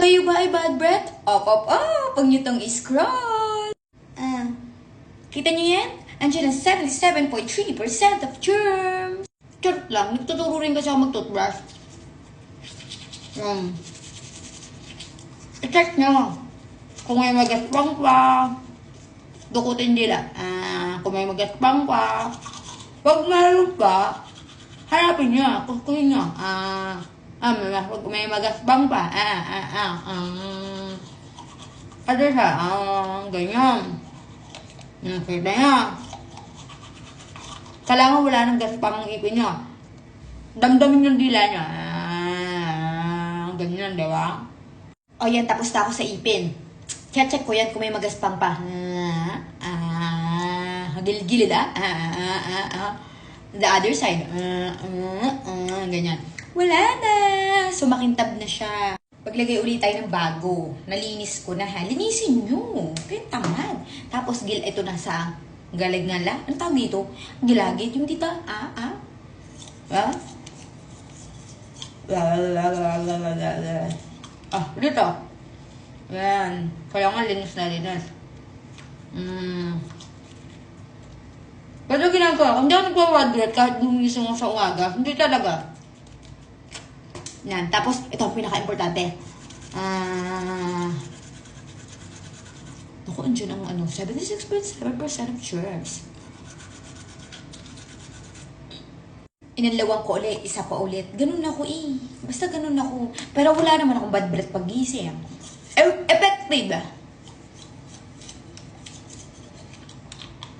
Kayo ba ay bad breath? Pag nyo tong scroll. Kita nyo yan? Andiyan ang 77.3% of germs. Charot lang, nagtuturo rin kasi ako mag-toothbrush. I-check nyo. Kung may magaspang pa, dukutin nila. Kung may magaspang pa, pag meron pa, hanapin nyo. Kukuhin nyo. Pag may magaspang pa, ano siya? Ganyan. Kita nyo. Kailangan wala ng gaspang ang ipin nyo. Damdamin yung dila nyo. Ganyan, di ba? O yan, tapos na ako sa ipin. Check ko yan kung may magaspang pa. Gilid-gilid the other side. Ganyan. Wala na. Sumakintab na siya. Paglagay ulit tayo ng bago. Nalinis ko na ha. Linisin nyo. Kaya tamad. Tapos ito na sa galag-ngala. Ano tawag dito? Gilagid yung tita. Dito. Yan. Kaya nga linis na linis. Pero ginagawa, kung di ako nagpa-wadret kahit gumising ako sa umaga, hindi talaga. Yan. Tapos, ito ang pinaka-importante. Naku, andyan ang 76.7% of germs. Inanlawan ko ulit, isa pa ulit. Ganun ako eh. Basta ganun ako. Pero wala naman akong bad breath pag gising. Effective.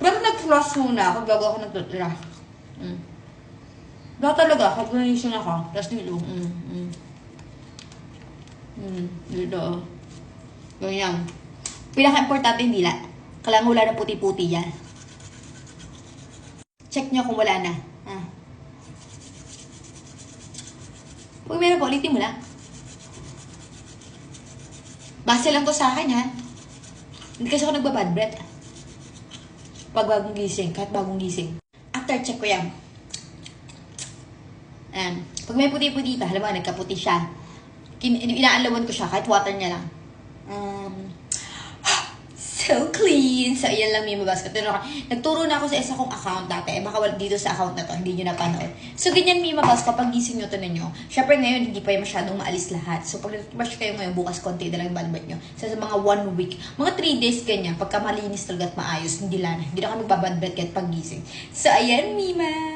Pero nag-flush muna ako bago ako nag-toothbrush. Dahil talaga, kapag nanising ako, tapos dito. Dito. Ganyan. Pinaka-importante yung dila. Kailangan wala na puti-puti yan. Check nyo kung wala na. Pag meron pa, ulitin mo lang. Base lang to sa akin, ha? Hindi kasi ako nagbabad breath. Pag bagong gising, kahit bagong gising. After check ko yan. Pag may puti-puti pa, alam mo, nagkaputi siya. Inaalawan ko siya, kahit water niya lang. So clean! So, ayan lang, Mima Basket. Nagturo na ako sa isa kong account dati. Baka dito sa account na to, hindi nyo napanood. So, ganyan, Mima Basket, kapag gising nyo to ninyo. Siyempre, ngayon, hindi pa yung masyadong maalis lahat. So, pag nag-brush kayo ngayon, bukas konti na lang yung bad breath nyo. So, sa mga 1 week, mga 3 days ganyan, pagka malinis talaga at maayos, hindi na kami magbabad breath kahit pag gising. So, ayan, Mima!